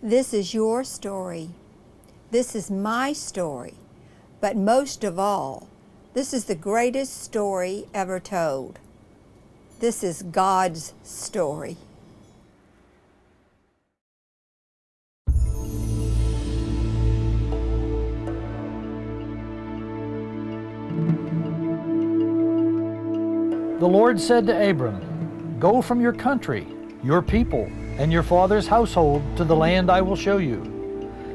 This is your story. This is my story. But most of all, this is the greatest story ever told. This is God's story. The Lord said to Abram, "Go from your country, your people, and your father's household to the land I will show you.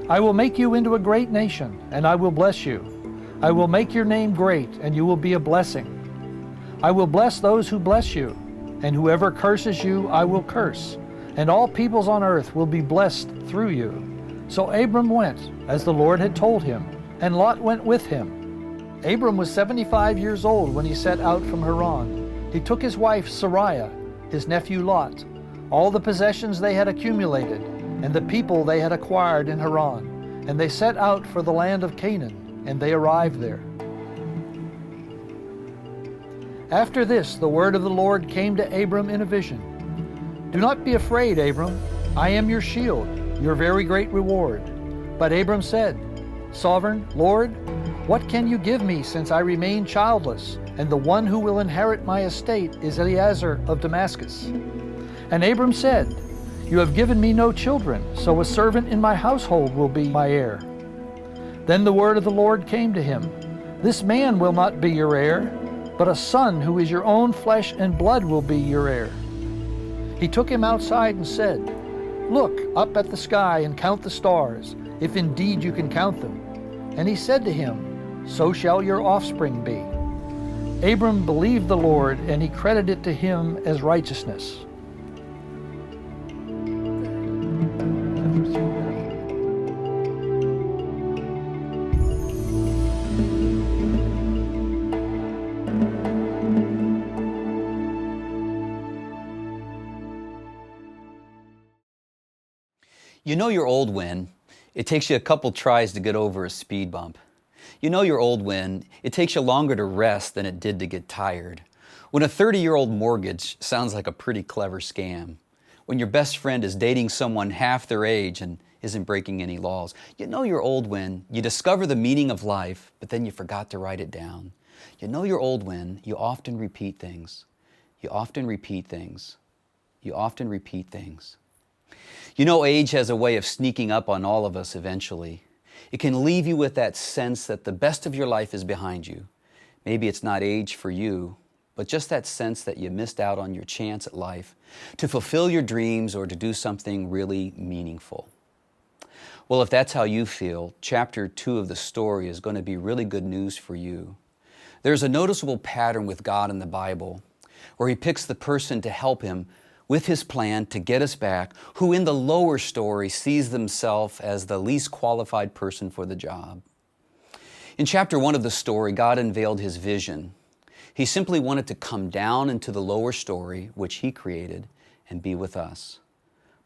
I will make you into a great nation, and I will bless you. I will make your name great, and you will be a blessing. I will bless those who bless you, and whoever curses you I will curse, and all peoples on earth will be blessed through you." So Abram went, as the Lord had told him, and Lot went with him. Abram was 75 years old when he set out from Haran. He took his wife Sarai, his nephew Lot, all the possessions they had accumulated, and the people they had acquired in Haran, and they set out for the land of Canaan, and they arrived there. After this, the word of the Lord came to Abram in a vision. "Do not be afraid, Abram. I am your shield, your very great reward." But Abram said, "Sovereign Lord, what can you give me since I remain childless, and the one who will inherit my estate is Eliezer of Damascus?" And Abram said, "You have given me no children, so a servant in my household will be my heir." Then the word of the Lord came to him, "This man will not be your heir, but a son who is your own flesh and blood will be your heir." He took him outside and said, "Look up at the sky and count the stars, if indeed you can count them." And he said to him, "So shall your offspring be." Abram believed the Lord, and he credited it to him as righteousness. You know you're old when it takes you a couple tries to get over a speed bump. You know you're old when it takes you longer to rest than it did to get tired. When a 30-year-old mortgage sounds like a pretty clever scam. When your best friend is dating someone half their age and isn't breaking any laws. You know you're old when you discover the meaning of life, but then you forgot to write it down. You know you're old when you often repeat things. You often repeat things. You often repeat things. You know age has a way of sneaking up on all of us eventually. It can leave you with that sense that the best of your life is behind you. Maybe it's not age for you, but just that sense that you missed out on your chance at life to fulfill your dreams or to do something really meaningful. Well, if that's how you feel, chapter 2 of the story is going to be really good news for you. There's a noticeable pattern with God in the Bible where He picks the person to help Him with His plan to get us back, who in the lower story sees themselves as the least qualified person for the job. In chapter 1 of the story, God unveiled His vision. He simply wanted to come down into the lower story, which He created, and be with us.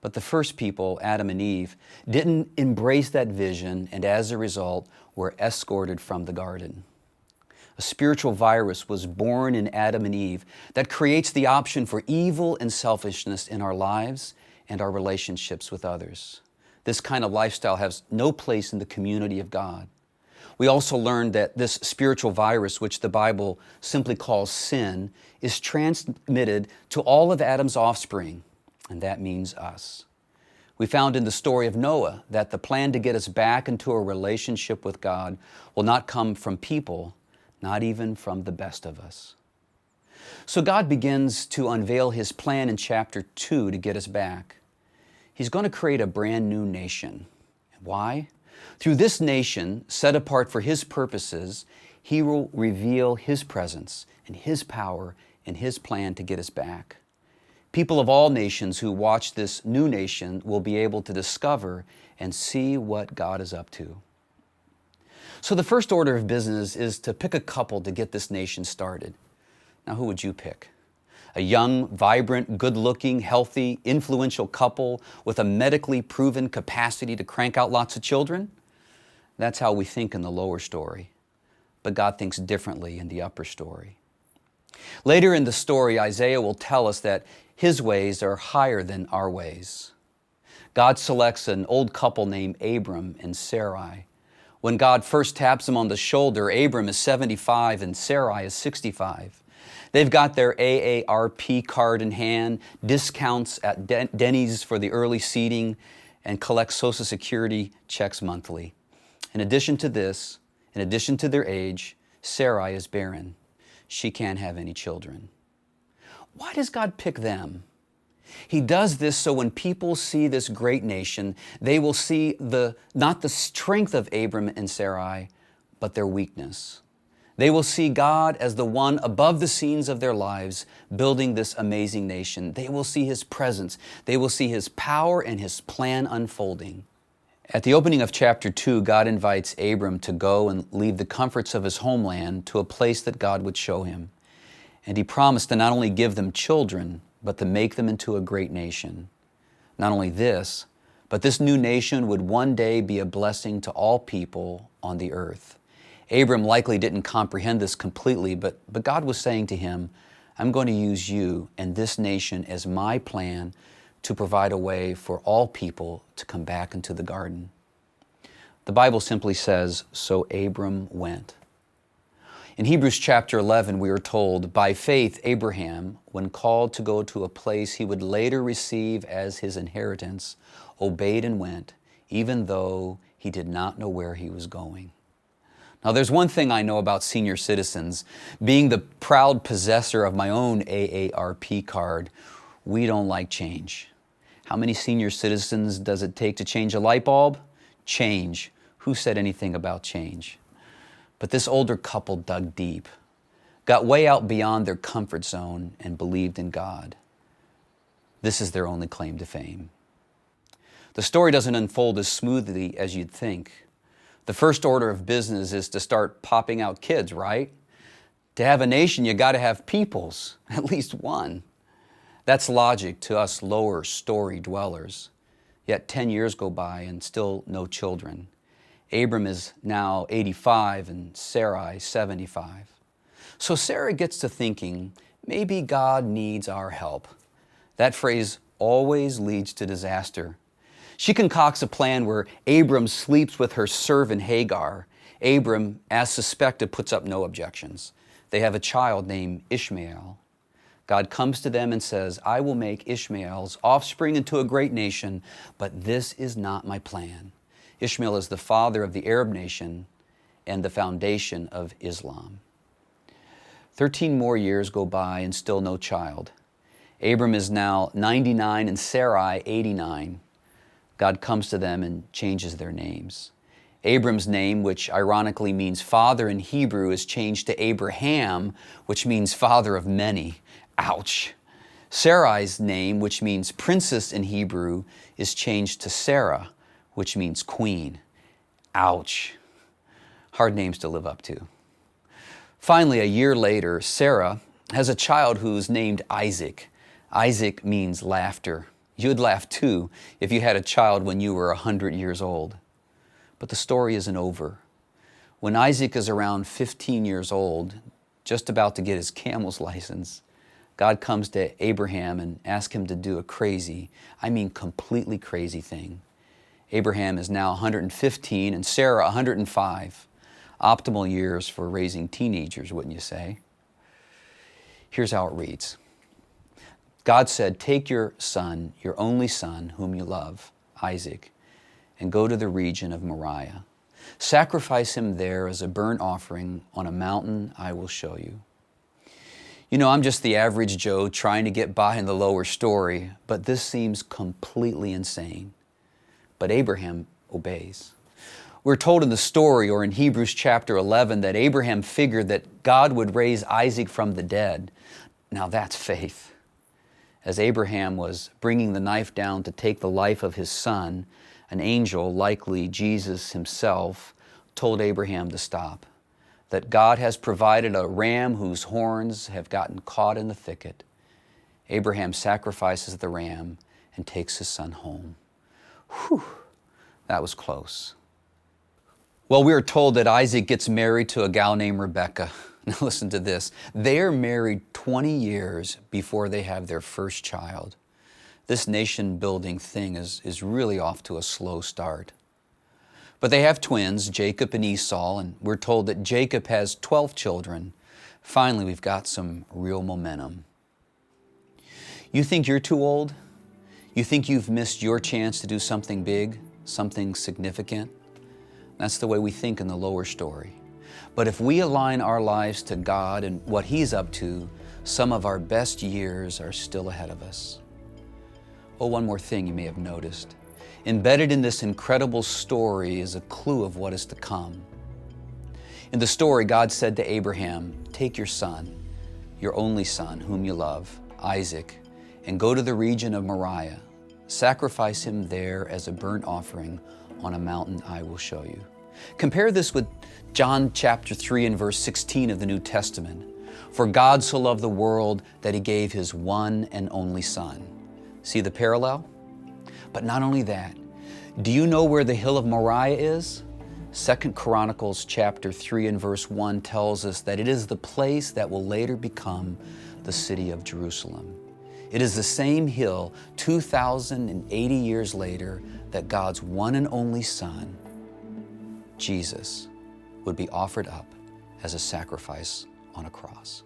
But the first people, Adam and Eve, didn't embrace that vision, and as a result, were escorted from the garden. A spiritual virus was born in Adam and Eve that creates the option for evil and selfishness in our lives and our relationships with others. This kind of lifestyle has no place in the community of God. We also learned that this spiritual virus, which the Bible simply calls sin, is transmitted to all of Adam's offspring, and that means us. We found in the story of Noah that the plan to get us back into a relationship with God will not come from people, not even from the best of us. So God begins to unveil His plan in chapter 2 to get us back. He's going to create a brand new nation. Why? Through this nation, set apart for His purposes, He will reveal His presence and His power and His plan to get us back. People of all nations who watch this new nation will be able to discover and see what God is up to. So the first order of business is to pick a couple to get this nation started. Now, who would you pick? A young, vibrant, good-looking, healthy, influential couple with a medically proven capacity to crank out lots of children? That's how we think in the lower story. But God thinks differently in the upper story. Later in the story, Isaiah will tell us that His ways are higher than our ways. God selects an old couple named Abram and Sarai. When God first taps him on the shoulder, Abram is 75 and Sarai is 65. They've got their AARP card in hand, discounts at Denny's for the early seating, and collect Social Security checks monthly. In addition to this, in addition to their age, Sarai is barren. She can't have any children. Why does God pick them? He does this so when people see this great nation, they will see not the strength of Abram and Sarai, but their weakness. They will see God as the one above the scenes of their lives, building this amazing nation. They will see His presence. They will see His power and His plan unfolding. At the opening of chapter 2, God invites Abram to go and leave the comforts of his homeland to a place that God would show him. And He promised to not only give them children, but to make them into a great nation. Not only this, but this new nation would one day be a blessing to all people on the earth. Abram likely didn't comprehend this completely, but God was saying to him, I'm going to use you and this nation as my plan to provide a way for all people to come back into the garden. The Bible simply says, so Abram went. In Hebrews chapter 11, we are told, by faith, Abraham, when called to go to a place he would later receive as his inheritance, obeyed and went, even though he did not know where he was going. Now, there's one thing I know about senior citizens. Being the proud possessor of my own AARP card, we don't like change. How many senior citizens does it take to change a light bulb? Change. Who said anything about change? But this older couple dug deep, got way out beyond their comfort zone, and believed in God. This is their only claim to fame. The story doesn't unfold as smoothly as you'd think. The first order of business is to start popping out kids, right? To have a nation, you got to have peoples, at least one. That's logic to us lower story dwellers. Yet 10 years go by and still no children. Abram is now 85 and Sarai 75. So Sarah gets to thinking, maybe God needs our help. That phrase always leads to disaster. She concocts a plan where Abram sleeps with her servant Hagar. Abram, as suspected, puts up no objections. They have a child named Ishmael. God comes to them and says, I will make Ishmael's offspring into a great nation, but this is not my plan. Ishmael is the father of the Arab nation and the foundation of Islam. 13 more years go by and still no child. Abram is now 99 and Sarai 89. God comes to them and changes their names. Abram's name, which ironically means father in Hebrew, is changed to Abraham, which means father of many. Ouch. Sarai's name, which means princess in Hebrew, is changed to Sarah, which means queen. Ouch. Hard names to live up to. Finally, a year later, Sarah has a child who's named Isaac. Isaac means laughter. You'd laugh too if you had a child when you were 100 years old. But the story isn't over. When Isaac is around 15 years old, just about to get his camel's license, God comes to Abraham and asks him to do a crazy, completely crazy thing. Abraham is now 115 and Sarah 105. Optimal years for raising teenagers, wouldn't you say? Here's how it reads. God said, take your son, your only son, whom you love, Isaac, and go to the region of Moriah. Sacrifice him there as a burnt offering on a mountain I will show you. You know, I'm just the average Joe trying to get by in the lower story, but this seems completely insane. But Abraham obeys. We're told in the story, or in Hebrews chapter 11, that Abraham figured that God would raise Isaac from the dead. Now that's faith. As Abraham was bringing the knife down to take the life of his son, an angel, likely Jesus himself, told Abraham to stop, that God has provided a ram whose horns have gotten caught in the thicket. Abraham sacrifices the ram and takes his son home. Whew, that was close. Well, we are told that Isaac gets married to a gal named Rebecca. Now listen to this. They are married 20 years before they have their first child. This nation-building thing is really off to a slow start. But they have twins, Jacob and Esau, and we're told that Jacob has 12 children. Finally, we've got some real momentum. You think you're too old? You think you've missed your chance to do something big, something significant? That's the way we think in the lower story. But if we align our lives to God and what He's up to, some of our best years are still ahead of us. Oh, one more thing you may have noticed. Embedded in this incredible story is a clue of what is to come. In the story, God said to Abraham, "Take your son, your only son, whom you love, Isaac, and go to the region of Moriah. Sacrifice him there as a burnt offering on a mountain I will show you." Compare this with John chapter 3 and verse 16 of the New Testament. "For God so loved the world that He gave His one and only Son." See the parallel? But not only that, do you know where the hill of Moriah is? 2 Chronicles chapter 3 and verse 1 tells us that it is the place that will later become the city of Jerusalem. It is the same hill 2,080 years later that God's one and only Son, Jesus, would be offered up as a sacrifice on a cross.